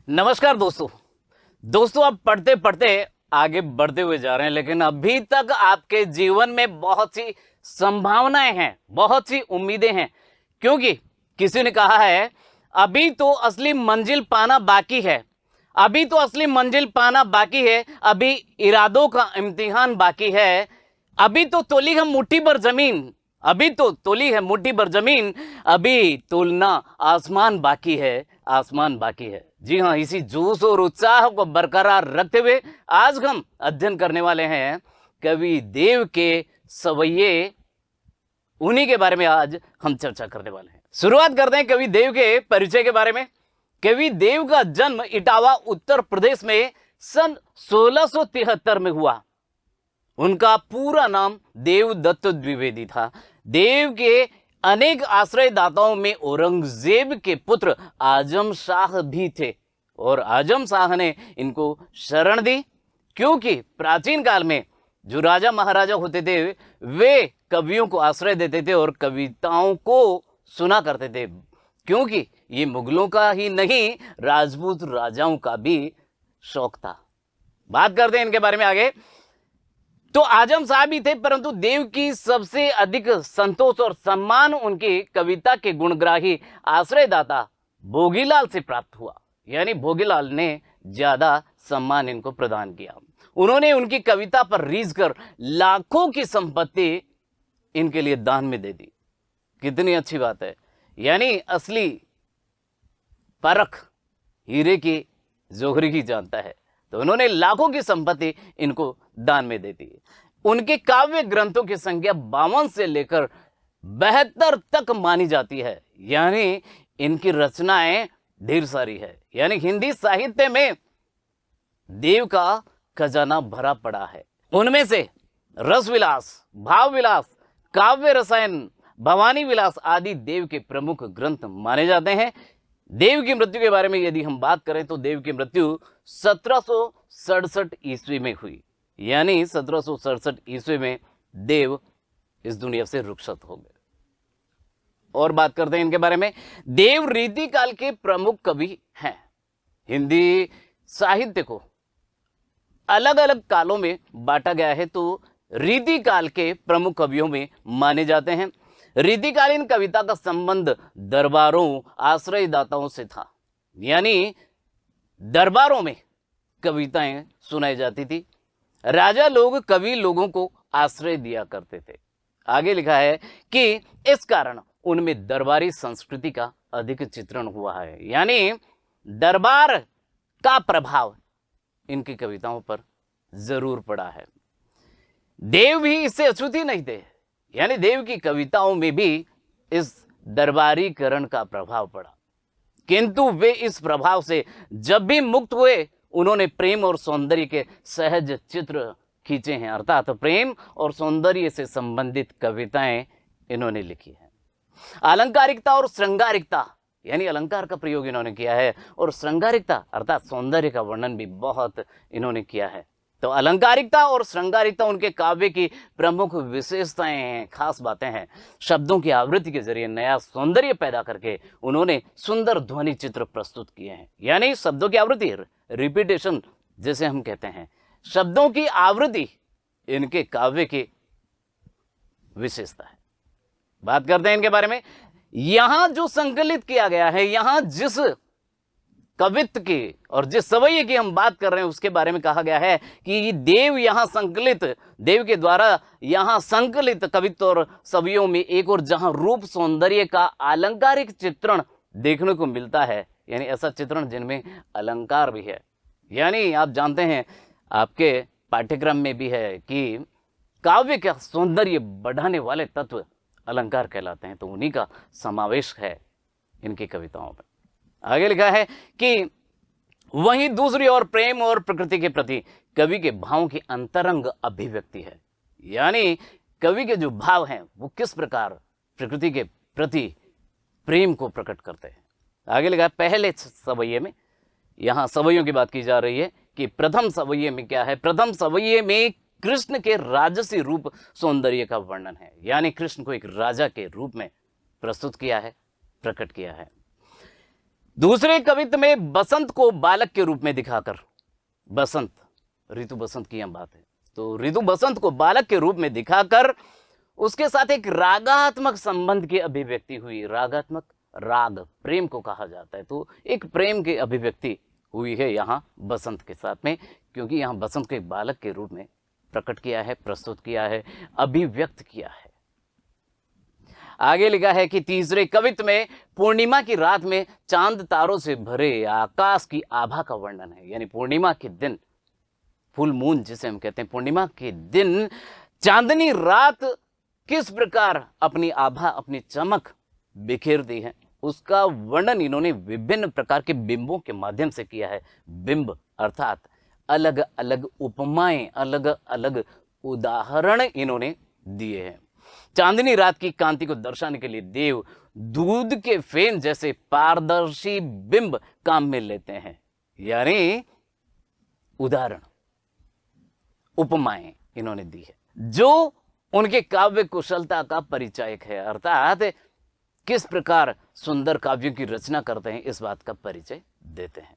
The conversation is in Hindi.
नमस्कार दोस्तों। दोस्तों, आप पढ़ते पढ़ते आगे बढ़ते हुए जा रहे हैं, लेकिन अभी तक आपके जीवन में बहुत सी संभावनाएं हैं, बहुत सी उम्मीदें हैं। क्योंकि किसी ने कहा है अभी तो असली मंजिल पाना बाकी है, अभी तो असली मंजिल पाना बाकी है, अभी इरादों का इम्तिहान बाकी है, अभी तो तोली हम मुट्ठी भर जमीन, अभी तो तोली है मुट्ठी भर जमीन, अभी तोलना आसमान बाकी है, आसमान बाकी है। जी हाँ, इसी जोश और उत्साह को बरकरार रखते हुए आज हम अध्ययन करने वाले हैं कवि देव के सवैये, उन्हीं के बारे में आज हम चर्चा करने वाले हैं। शुरुआत करते हैं कवि देव के परिचय के बारे में। कवि देव का जन्म इटावा उत्तर प्रदेश में सन 1673 में हुआ। उनका पूरा नाम देवदत्त द्विवेदी था। देव के अनेक आश्रयदाताओं में औरंगजेब के पुत्र आजम शाह भी थे और आजम शाह ने इनको शरण दी, क्योंकि प्राचीन काल में जो राजा महाराजा होते थे वे कवियों को आश्रय देते थे और कविताओं को सुना करते थे, क्योंकि ये मुगलों का ही नहीं राजपूत राजाओं का भी शौक था। बात करते हैं इनके बारे में आगे। तो आजम साहब भी थे, परंतु देव की सबसे अधिक संतोष और सम्मान उनकी कविता के गुणग्राही आश्रयदाता भोगीलाल से प्राप्त हुआ। यानी भोगीलाल ने ज्यादा सम्मान इनको प्रदान किया। उन्होंने उनकी कविता पर रीझ कर लाखों की संपत्ति इनके लिए दान में दे दी। कितनी अच्छी बात है। यानी असली परख हीरे की जोहरी की जानता है, तो उन्होंने लाखों की संपत्ति इनको दान में दे दी। उनके काव्य ग्रंथों की संख्या 52 से लेकर 72 तक मानी जाती है। यानी इनकी रचनाएं ढेर सारी है। यानी हिंदी साहित्य में देव का खजाना भरा पड़ा है। उनमें से रस विलास, भाव विलास, काव्य रसायन, भवानी विलास आदि देव के प्रमुख ग्रंथ माने जाते हैं। देव की मृत्यु के बारे में यदि हम बात करें तो देव की मृत्यु 1767 ईस्वी में हुई। यानी 1767 ईस्वी में देव इस दुनिया से रुखसत हो गए। और बात करते हैं इनके बारे में। देव रीति काल के प्रमुख कवि हैं। हिंदी साहित्य को अलग अलग कालों में बांटा गया है, तो रीति काल के प्रमुख कवियों में माने जाते हैं। रीतिकालीन कविता का संबंध दरबारों, आश्रयदाताओं से था। यानी दरबारों में कविताएं सुनाई जाती थी। राजा लोग कवि लोगों को आश्रय दिया करते थे। आगे लिखा है कि इस कारण उनमें दरबारी संस्कृति का अधिक चित्रण हुआ है। यानी दरबार का प्रभाव इनकी कविताओं पर जरूर पड़ा है। देव भी इससे अछूत ही नहीं थे। यानी देव की कविताओं में भी इस दरबारीकरण का प्रभाव पड़ा, किंतु वे इस प्रभाव से जब भी मुक्त हुए उन्होंने प्रेम और सौंदर्य के सहज चित्र खींचे हैं। अर्थात प्रेम और सौंदर्य से संबंधित कविताएं इन्होंने लिखी हैं। अलंकारिकता और श्रृंगारिकता, यानी अलंकार का प्रयोग इन्होंने किया है, और श्रृंगारिकता अर्थात सौंदर्य का वर्णन भी बहुत इन्होंने किया है। तो अलंकारिकता और श्रृंगारिकता उनके काव्य की प्रमुख विशेषताएं हैं, खास बातें हैं। शब्दों की आवृत्ति के जरिए नया सौंदर्य पैदा करके उन्होंने सुंदर ध्वनि चित्र प्रस्तुत किए हैं। यानी शब्दों की आवृत्ति, रिपीटेशन जैसे हम कहते हैं, शब्दों की आवृत्ति इनके काव्य की विशेषता है। बात करते हैं इनके बारे में। यहां जो संकलित किया गया है, यहां जिस कवित्व की और जिस सवैये की हम बात कर रहे हैं उसके बारे में कहा गया है कि देव यहां संकलित, देव के द्वारा यहां संकलित कवित्व और सवैयों में एक और जहां रूप सौंदर्य का अलंकारिक चित्रण देखने को मिलता है, यानी ऐसा चित्रण जिनमें अलंकार भी है। यानी आप जानते हैं आपके पाठ्यक्रम में भी है कि काव्य का सौंदर्य बढ़ाने वाले तत्व अलंकार कहलाते हैं, तो उन्हीं का समावेश है इनकी कविताओं में। आगे लिखा है कि वहीं दूसरी ओर प्रेम और प्रकृति के प्रति कवि के भावों की अंतरंग अभिव्यक्ति है। यानी कवि के जो भाव हैं वो किस प्रकार प्रकृति के प्रति प्रेम को प्रकट करते हैं। आगे लिखा है पहले सवैये में, यहां सवैयों की बात की जा रही है कि प्रथम सवैये में क्या है। प्रथम सवैये में कृष्ण के राजसी रूप सौंदर्य का वर्णन है। यानी कृष्ण को एक राजा के रूप में प्रस्तुत किया है, प्रकट किया है। दूसरे कवित्व में बसंत को बालक के रूप में दिखाकर, बसंत, ऋतु बसंत की हम बात है, तो ऋतु बसंत को बालक के रूप में दिखाकर उसके साथ एक रागात्मक संबंध की अभिव्यक्ति हुई। रागात्मक, राग प्रेम को कहा जाता है, तो एक प्रेम की अभिव्यक्ति हुई है यहाँ बसंत के साथ में, क्योंकि यहाँ बसंत को एक बालक के रूप में प्रकट किया है, प्रस्तुत किया है, अभिव्यक्त किया है। आगे लिखा है कि तीसरे कवित्व में पूर्णिमा की रात में चांद तारों से भरे आकाश की आभा का वर्णन है। यानी पूर्णिमा के दिन, फुल मून जिसे हम कहते हैं, पूर्णिमा के दिन चांदनी रात किस प्रकार अपनी आभा, अपनी चमक बिखेरती है, उसका वर्णन इन्होंने विभिन्न प्रकार के बिंबों के माध्यम से किया है। बिंब अर्थात अलग अलग उपमाएं, अलग अलग उदाहरण इन्होंने दिए हैं। चांदनी रात की कांति को दर्शाने के लिए देव दूध के फेन जैसे पारदर्शी बिंब काम में लेते हैं। यानी उदाहरण, उपमाएं इन्होंने दी है, जो उनके काव्य कुशलता का परिचायक है, अर्थात किस प्रकार सुंदर काव्यों की रचना करते हैं, इस बात का परिचय देते हैं।